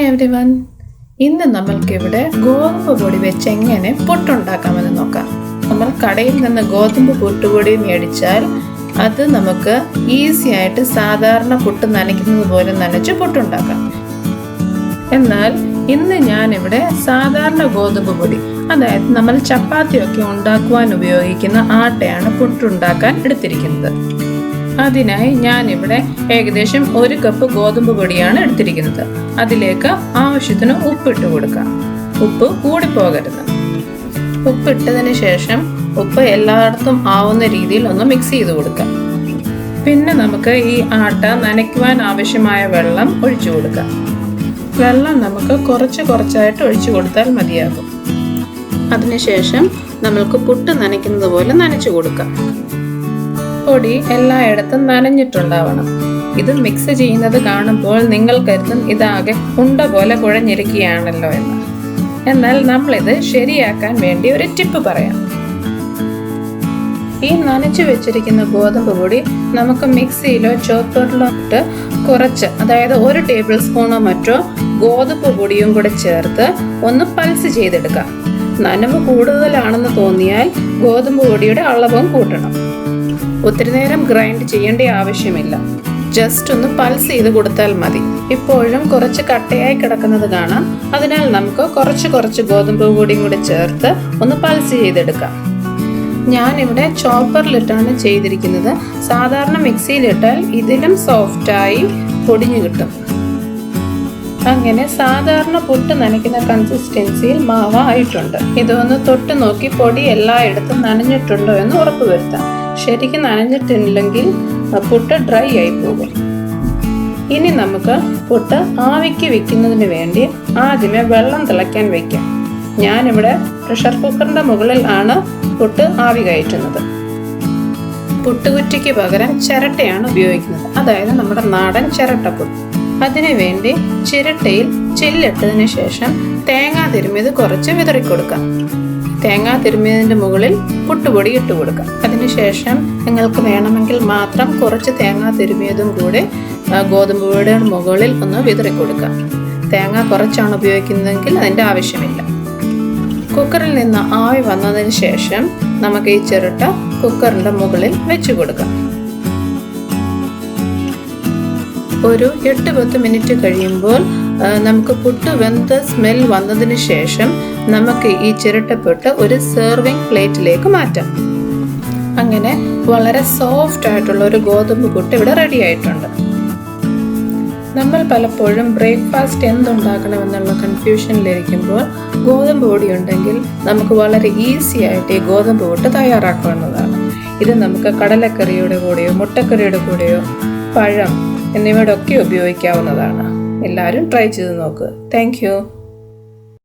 Hi everyone, ഇന്ന് നമ്മൾക്കിവിടെ ഗോതമ്പ് പൊടി വെച്ച് എങ്ങനെ പുട്ടുണ്ടാക്കാമെന്ന് നോക്കാം. നമ്മൾ കടയിൽ നിന്ന് ഗോതമ്പ് പുട്ടുപൊടി മേടിച്ചാൽ അത് നമുക്ക് ഈസി ആയിട്ട് സാധാരണ പുട്ട് നനയ്ക്കുന്നത് പോലെ നനച്ച് പുട്ടുണ്ടാക്കാം. എന്നാൽ ഇന്ന് ഞാനിവിടെ സാധാരണ ഗോതമ്പ് പൊടി, അതായത് നമ്മൾ ചപ്പാത്തിയൊക്കെ ഉണ്ടാക്കുവാൻ ഉപയോഗിക്കുന്ന ആട്ടയാണ് പുട്ടുണ്ടാക്കാൻ എടുത്തിരിക്കുന്നത്. അതിനായി ഞാനിവിടെ ഏകദേശം 1 കപ്പ് ഗോതമ്പ് പൊടിയാണ് എടുത്തിരിക്കുന്നത്. അതിലേക്ക് ആവശ്യത്തിന് ഉപ്പിട്ട് കൊടുക്കാം. ഉപ്പ് കൂടിപ്പോകരുത്. ഉപ്പിട്ടതിന് ശേഷം ഉപ്പ് എല്ലായിടത്തും ആവുന്ന രീതിയിൽ ഒന്ന് മിക്സ് ചെയ്ത് കൊടുക്കാം. പിന്നെ നമുക്ക് ഈ ആട്ട നനയ്ക്കുവാൻ ആവശ്യമായ വെള്ളം ഒഴിച്ചു കൊടുക്കാം. വെള്ളം നമുക്ക് കുറച്ചായിട്ട് ഒഴിച്ചു കൊടുത്താൽ മതിയാകും. അതിനുശേഷം നമ്മൾക്ക് പുട്ട് നനയ്ക്കുന്നത് പോലെ നനച്ചു കൊടുക്കാം. പൊടി എല്ലായിടത്തും നനഞ്ഞിട്ടുണ്ടാവണം. ഇത് മിക്സ് ചെയ്യുന്നത് കാണുമ്പോൾ നിങ്ങൾ കരുതും ഇതാകെ ഉണ്ട പോലെ കുഴഞ്ഞിരിക്കുകയാണല്ലോ എന്ന്. എന്നാൽ നമ്മളിത് ശരിയാക്കാൻ വേണ്ടി ഒരു ടിപ്പ് പറയാം. ഈ നനച്ചു വെച്ചിരിക്കുന്ന ഗോതമ്പ് പൊടി നമുക്ക് മിക്സിയിലോ ചോപ്പറിലോ ഇട്ട് കുറച്ച്, അതായത് 1 ടേബിൾ സ്പൂണോ മറ്റോ ഗോതമ്പ് പൊടിയും കൂടെ ചേർത്ത് ഒന്ന് പൾസ് ചെയ്തെടുക്കാം. നനവ് കൂടുതലാണെന്ന് തോന്നിയാൽ ഗോതമ്പ് പൊടിയുടെ അളവും കൂട്ടണം. ഒത്തിരി നേരം ഗ്രൈൻഡ് ചെയ്യേണ്ട ആവശ്യമില്ല. ജസ്റ്റ് ഒന്ന് പൾസ് ചെയ്ത് കൊടുത്താൽ മതി. ഇപ്പോഴും കുറച്ച് കട്ടയായി കിടക്കുന്നത് കാണാം. അതിനാൽ നമുക്ക് കുറച്ച് ഗോതമ്പ് പൊടിയും കൂടി ചേർത്ത് ഒന്ന് പൾസ് ചെയ്തെടുക്കാം. ഞാനിവിടെ ചോപ്പറിലിട്ടാണ് ചെയ്തിരിക്കുന്നത്. സാധാരണ മിക്സിയിലിട്ടാൽ ഇതിലും സോഫ്റ്റായി പൊടിഞ്ഞു കിട്ടും. അങ്ങനെ സാധാരണ പുട്ട് നനയ്ക്കുന്ന കൺസിസ്റ്റൻസിയിൽ മാവ് ആയിട്ടുണ്ട്. ഇതൊന്ന് തൊട്ട് നോക്കി പൊടി എല്ലായിടത്തും നനഞ്ഞിട്ടുണ്ടോ എന്ന് ഉറപ്പ് വരുത്താം. ശരിക്കും നനഞ്ഞിട്ടില്ലെങ്കിൽ പുട്ട് ഡ്രൈ ആയി പോകും. ഇനി നമുക്ക് പുട്ട് ആവിക്ക് വെക്കുന്നതിന് വേണ്ടി ആദ്യമേ വെള്ളം തിളയ്ക്കാൻ വെക്കാം. ഞാനിവിടെ പ്രഷർ കുക്കറിന്റെ മുകളിൽ ആണ് പുട്ട് ആവി കയറ്റുന്നത്. പുട്ടുകുറ്റിക്ക് പകരം ചിരട്ടയാണ് ഉപയോഗിക്കുന്നത്, അതായത് നമ്മുടെ നാടൻ ചിരട്ടപ്പുട്ട്. അതിനു വേണ്ടി ചിരട്ടയിൽ ചില്ലിട്ടതിന് ശേഷം തേങ്ങ തിരുമ്മിയത് കുറച്ച് വിതറിക്കൊടുക്കാം. തേങ്ങ തിരുമ്മിയതിൻ്റെ മുകളിൽ പുട്ടുപൊടി ഇട്ട് കൊടുക്കാം. അതിനുശേഷം നിങ്ങൾക്ക് വേണമെങ്കിൽ മാത്രം കുറച്ച് തേങ്ങ തിരുമ്മിയതും കൂടെ ഗോതമ്പ് പൊടിയുടെ മുകളിൽ ഒന്ന് വിതറിക്കൊടുക്കാം. തേങ്ങ കുറച്ചാണ് ഉപയോഗിക്കുന്നതെങ്കിൽ അതിൻ്റെ ആവശ്യമില്ല. കുക്കറിൽ നിന്ന് ആവി വന്നതിന് ശേഷം നമുക്ക് ഈ ചിരട്ട കുക്കറിൻ്റെ മുകളിൽ വെച്ച് കൊടുക്കാം. ഒരു 8-10 മിനിറ്റ് കഴിയുമ്പോൾ നമുക്ക് പുട്ട് വെന്ത സ്മെൽ വന്നതിന് ശേഷം നമുക്ക് ഈ ചിരട്ടപ്പുട്ട് ഒരു സെർവിങ് പ്ലേറ്റിലേക്ക് മാറ്റാം. അങ്ങനെ വളരെ സോഫ്റ്റ് ആയിട്ടുള്ള ഒരു ഗോതമ്പ് പുട്ട് ഇവിടെ റെഡി ആയിട്ടുണ്ട്. നമ്മൾ പലപ്പോഴും ബ്രേക്ക്ഫാസ്റ്റ് എന്തുണ്ടാക്കണമെന്നുള്ള കൺഫ്യൂഷനിലിരിക്കുമ്പോൾ ഗോതമ്പ് പൊടി ഉണ്ടെങ്കിൽ നമുക്ക് വളരെ ഈസി ആയിട്ട് ഈ ഗോതമ്പ് പുട്ട് തയ്യാറാക്കാവുന്നതാണ്. ഇത് നമുക്ക് കടലക്കറിയുടെ കൂടെയോ മുട്ടക്കറിയുടെ കൂടെയോ പഴം എന്നിവയുടെ ഒക്കെ ഉപയോഗിക്കാവുന്നതാണ്. എല്ലാവരും ട്രൈ ചെയ്ത് നോക്കുക. Thank you.